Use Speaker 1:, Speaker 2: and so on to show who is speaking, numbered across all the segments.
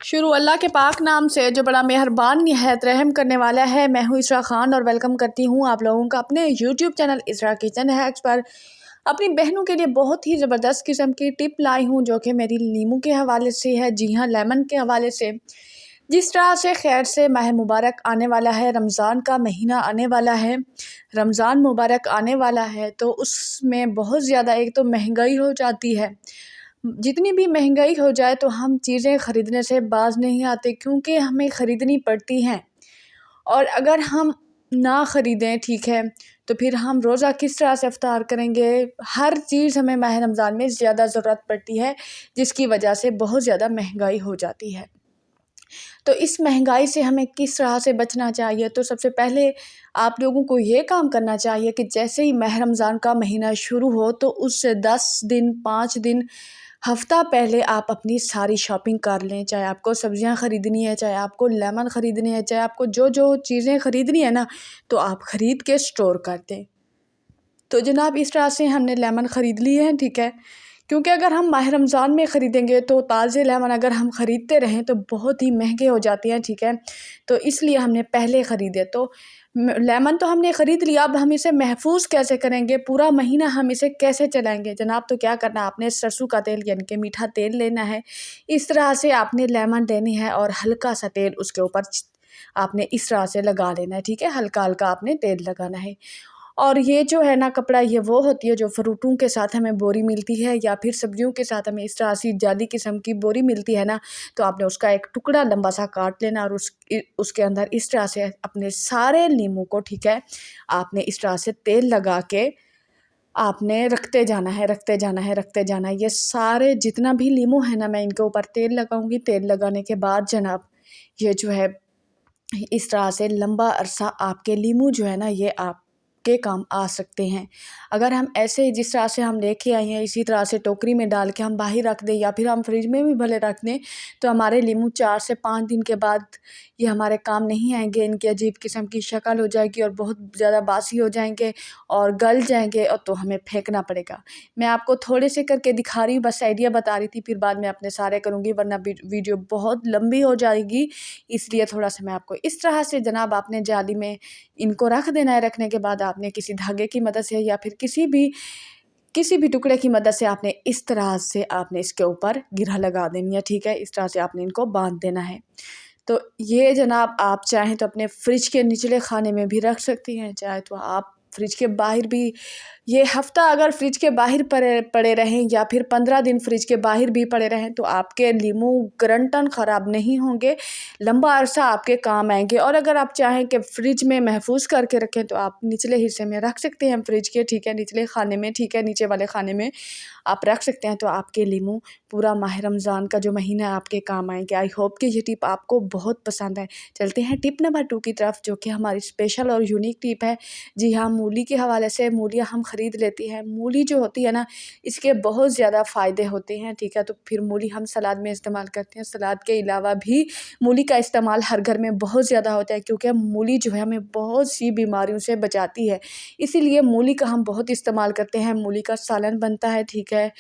Speaker 1: शुरू अल्लाह के पाक नाम से जो बड़ा मेहरबान निहायत रहम करने वाला है। मैं हूँ इसरा खान और वेलकम करती हूँ आप लोगों का अपने यूट्यूब चैनल इसरा किचन हैक्स पर। अपनी बहनों के लिए बहुत ही ज़बरदस्त किस्म की टिप लाई हूँ जो कि मेरी नींबू के हवाले से है। जी हाँ, लेमन के हवाले से। जिस तरह से खैर से माह मुबारक आने वाला है, रमज़ान का महीना आने वाला है, रमज़ान मुबारक आने वाला है, तो उसमें बहुत ज़्यादा एक तो महंगाई हो जाती है। जितनी भी महंगाई हो जाए तो हम चीज़ें ख़रीदने से बाज़ नहीं आते क्योंकि हमें ख़रीदनी पड़ती हैं। और अगर हम ना ख़रीदें, ठीक है, तो फिर हम रोज़ा किस तरह से इफ़्तार करेंगे। हर चीज़ हमें माह रमज़ान में ज़्यादा ज़रूरत पड़ती है, जिसकी वजह से बहुत ज़्यादा महंगाई हो जाती है। तो इस महंगाई से हमें किस तरह से बचना चाहिए? तो सबसे पहले आप लोगों को ये काम करना चाहिए कि जैसे ही माह रमज़ान का महीना शुरू हो तो उससे 10 दिन, 5 दिन, हफ़्ता पहले आप अपनी सारी शॉपिंग कर लें। चाहे आपको सब्ज़ियाँ ख़रीदनी है, चाहे आपको लेमन ख़रीदनी है, चाहे आपको जो चीज़ें ख़रीदनी है ना, तो आप ख़रीद के स्टोर कर दें। तो जनाब इस तरह से हमने लेमन ख़रीद लिए हैं, ठीक है। क्योंकि अगर हम माह रमज़ान में ख़रीदेंगे तो ताज़े लेमन अगर हम ख़रीदते रहें तो बहुत ही महंगे हो जाते हैं, ठीक है। तो इसलिए हमने पहले ख़रीदे। तो लेमन तो हमने ख़रीद लिया, अब हम इसे महफूज कैसे करेंगे, पूरा महीना हम इसे कैसे चलाएंगे। जनाब तो क्या करना, आपने सरसों का तेल यानी कि मीठा तेल लेना है। इस तरह से आपने लेमन लेनी है और हल्का सा तेल उसके ऊपर आपने इस तरह से लगा लेना है, ठीक है। हल्का हल्का आपने तेल लगाना है। और ये जो है ना कपड़ा, ये वो होती है जो फ्रूटों के साथ हमें बोरी मिलती है या फिर सब्जियों के साथ हमें इस तरह से जाली किस्म की बोरी मिलती है ना, तो आपने उसका एक टुकड़ा लंबा सा काट लेना और उसके अंदर इस तरह से अपने सारे नींबू को, ठीक है, आपने इस तरह से तेल लगा के आपने रखते जाना है, रखते जाना है, रखते जाना है। ये सारे जितना भी नींबू है ना, मैं इनके ऊपर तेल लगाऊंगी। तेल लगाने के बाद जनाब ये जो है इस तरह से लंबा अरसा आपके नींबू जो है ना, ये आपके काम आ सकते हैं। अगर हम ऐसे ही जिस तरह से हम लेके आए हैं इसी तरह से टोकरी में डाल के हम बाहर रख दें या फिर हम फ्रिज में भी भले रख दें, तो हमारे नींबू 4 से 5 दिन के बाद ये हमारे काम नहीं आएंगे। इनकी अजीब किस्म की शक्ल हो जाएगी और बहुत ज़्यादा बासी हो जाएंगे और गल जाएंगे, और तो हमें फेंकना पड़ेगा। मैं आपको थोड़े से करके दिखा रही हूँ, बस आइडिया बता रही थी, फिर बाद में अपने सारे करूँगी वरना वीडियो बहुत लंबी हो जाएगी। इसलिए थोड़ा सा मैं आपको इस तरह से जनाब आपने जाली में इनको रख देना है। रखने के बाद आपने किसी धागे की मदद से या फिर किसी भी टुकड़े की मदद से आपने इस तरह से आपने इसके ऊपर गिरह लगा देनी है, ठीक है। इस तरह से आपने इनको बांध देना है। तो ये जनाब आप चाहें तो अपने फ्रिज के निचले खाने में भी रख सकती हैं, चाहे तो आप फ्रिज के बाहर भी। ये हफ़्ता अगर फ्रिज के बाहर पड़े रहें या फिर 15 दिन फ्रिज के बाहर भी पड़े रहें तो आपके नींबू गारंटन ख़राब नहीं होंगे, लंबा अरसा आपके काम आएंगे। और अगर आप चाहें कि फ्रिज में महफूज करके रखें तो आप निचले हिस्से में रख सकते हैं फ्रिज के, ठीक है, निचले खाने में, ठीक है, नीचे वाले खाने में आप रख सकते हैं। तो आपके नींबू पूरा माह रमज़ान का जो महीना है आपके काम आएंगे। आई होप कि ये टिप आपको बहुत पसंद है। चलते हैं टिप नंबर 2 की तरफ, जो कि हमारी स्पेशल और यूनिक टिप है। जी हाँ, मूली के हवाले से। मूलियाँ हम ख़रीद लेती हैं। मूली जो होती है ना, इसके बहुत ज़्यादा फ़ायदे होते हैं, ठीक है। तो फिर मूली हम सलाद में इस्तेमाल करते हैं। सलाद के अलावा भी मूली का इस्तेमाल हर घर में बहुत ज़्यादा होता है क्योंकि मूली जो है हमें बहुत सी बीमारियों से बचाती है, इसीलिए मूली का हम बहुत इस्तेमाल करते हैं। मूली का सालन बनता है, ठीक है।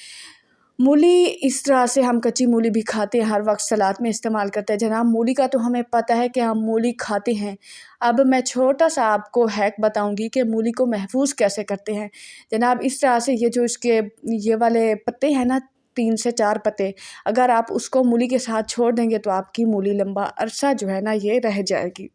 Speaker 1: मूली इस तरह से हम कच्ची मूली भी खाते हैं, हर वक्त सलाद में इस्तेमाल करते हैं। जनाब मूली का तो हमें पता है कि हम मूली खाते हैं। अब मैं छोटा सा आपको हैक बताऊंगी कि मूली को महफूज कैसे करते हैं। जनाब इस तरह से ये जो इसके ये वाले पत्ते हैं ना, 3 से 4 पत्ते, अगर आप उसको मूली के साथ छोड़ देंगे तो आपकी मूली लंबा अरसा जो है ना ये रह जाएगी।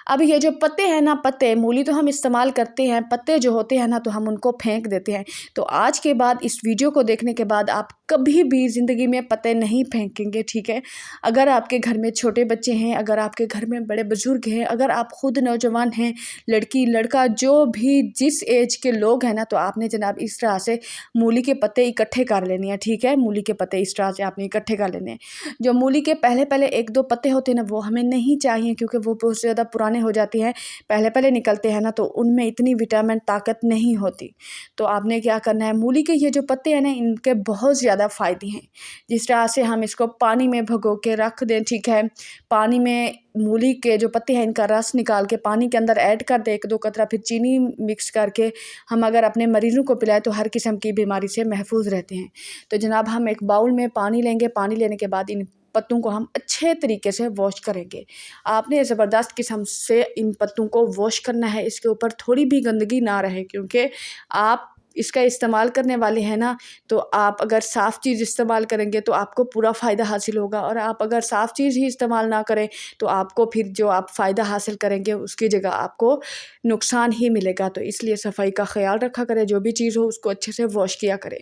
Speaker 1: अब ये जो पत्ते हैं ना, पत्ते मूली तो हम इस्तेमाल करते हैं, पत्ते जो होते हैं ना तो हम उनको फेंक देते हैं। तो आज के बाद इस वीडियो को देखने के बाद आप कभी भी ज़िंदगी में पत्ते नहीं फेंकेंगे, ठीक है। अगर आपके घर में छोटे बच्चे हैं, अगर आपके घर में बड़े बुजुर्ग हैं, अगर आप खुद नौजवान हैं, लड़की लड़का जो भी जिस एज के लोग हैं ना, तो आपने जनाब इस तरह से मूली के पत्ते इकट्ठे कर लेने हैं, ठीक है। मूली के पत्ते इस तरह से आपने इकट्ठे कर लेने हैं। जो मूली के पहले पहले 1-2 पत्ते होते हैं ना, वो हमें नहीं चाहिए क्योंकि वो बहुत ज़्यादा पुराने हो जाती हैं। पहले पहले निकलते हैं ना तो उनमें इतनी विटामिन ताकत नहीं होती। तो आपने क्या करना है, मूली के ये जो पत्ते हैं ना, इनके बहुत ज़्यादा फ़ायदे हैं। जिस तरह से हम इसको पानी में भिगो के रख दें, ठीक है। पानी में मूली के जो पत्ते हैं इनका रस निकाल के पानी के अंदर ऐड कर दें, 1-2 कतरा, फिर चीनी मिक्स करके हम अगर अपने मरीज़ों को पिलाएं तो हर किस्म की बीमारी से महफूज रहते हैं। तो जनाब हम एक बाउल में पानी लेंगे। पानी लेने के बाद इन पत्तों को हम अच्छे तरीके से वॉश करेंगे। आपने ज़बरदस्त किस्म से इन पत्तों को वॉश करना है, इसके ऊपर थोड़ी भी गंदगी ना रहे, क्योंकि आप इसका इस्तेमाल करने वाले हैं ना, तो आप अगर साफ़ चीज़ इस्तेमाल करेंगे तो आपको पूरा फ़ायदा हासिल होगा, और आप अगर साफ़ चीज़ ही इस्तेमाल ना करें तो आपको फिर जो आप फ़ायदा हासिल करेंगे उसकी जगह आपको नुकसान ही मिलेगा। तो इसलिए सफाई का ख़्याल रखा करें, जो भी चीज़ हो उसको अच्छे से वॉश किया करें।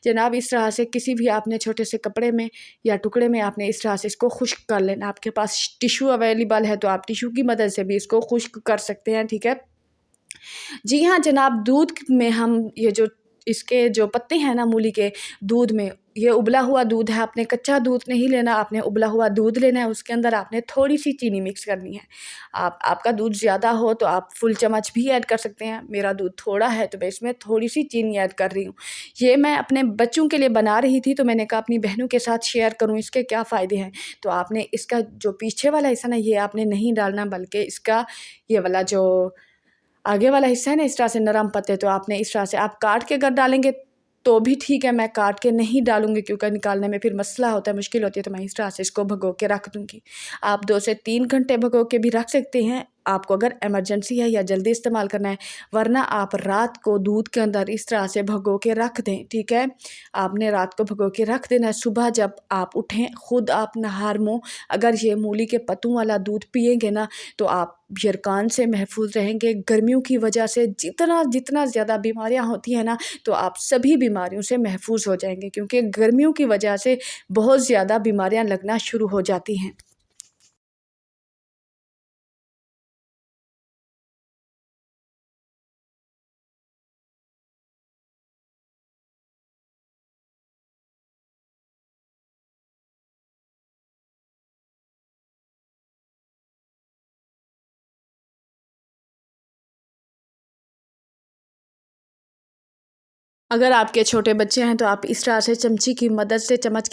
Speaker 1: जनाब, इस तरह से किसी भी आपने छोटे से कपड़े में या टुकड़े में आपने इस तरह से इसको खुश्क कर लेना। आपके पास टिश्यू अवेलेबल है तो आप टिश्यू की मदद से भी इसको खुश्क कर सकते हैं, ठीक है। जी हाँ जनाब, दूध में हम ये जो इसके जो पत्ते हैं ना मूली के, दूध में ये उबला हुआ दूध है, आपने कच्चा दूध नहीं लेना, आपने उबला हुआ दूध लेना है। उसके अंदर आपने थोड़ी सी चीनी मिक्स करनी है। आपका दूध ज़्यादा हो तो आप फुल चम्मच भी ऐड कर सकते हैं। मेरा दूध थोड़ा है तो मैं इसमें थोड़ी सी चीनी ऐड कर रही हूँ। ये मैं अपने बच्चों के लिए बना रही थी तो मैंने कहा अपनी बहनों के साथ शेयर करूँ इसके क्या फ़ायदे हैं। तो आपने इसका जो पीछे वाला हिस्सा ना, ये आपने नहीं डालना, बल्कि इसका ये वाला जो आगे वाला हिस्सा है ना, इस तरह से नरम पत्ते, तो आपने इस तरह से आप काट के अगर डालेंगे तो भी ठीक है। मैं काट के नहीं डालूँगी क्योंकि निकालने में फिर मसला होता है, मुश्किल होती है, तो मैं इस तरह से इसको भिगो के रख दूँगी। आप 2 से 3 घंटे भिगो के भी रख सकते हैं, आपको अगर इमरजेंसी है या जल्दी इस्तेमाल करना है, वरना आप रात को दूध के अंदर इस तरह से भिगो के रख दें, ठीक है। आपने रात को भिगो के रख देना है, सुबह जब आप उठें खुद आप नहार मुँह अगर ये मूली के पत्तों वाला दूध पिएँगे ना, तो आप यरकान से महफूज रहेंगे। गर्मियों की वजह से जितना ज़्यादा बीमारियाँ होती हैं ना, तो आप सभी बीमारियों से महफूज हो जाएंगे, क्योंकि गर्मियों की वजह से बहुत ज़्यादा बीमारियाँ लगना शुरू हो जाती हैं। अगर आपके छोटे बच्चे हैं तो आप इस तरह से चम्मच की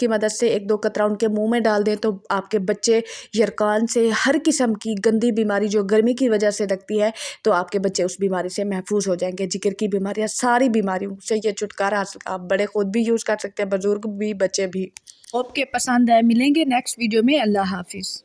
Speaker 1: मदद से 1-2 कतरा उनके मुंह में डाल दें, तो आपके बच्चे यरकान से हर किस्म की गंदी बीमारी जो गर्मी की वजह से लगती है, तो आपके बच्चे उस बीमारी से महफूज हो जाएंगे। जिक्र की बीमारियां, सारी बीमारियों से ये छुटकारा हासिल आप बड़े खुद भी यूज़ कर सकते हैं, बुजुर्ग भी, बच्चे भी। होप के पसंद है। मिलेंगे नेक्स्ट वीडियो में। अल्लाह हाफिज़।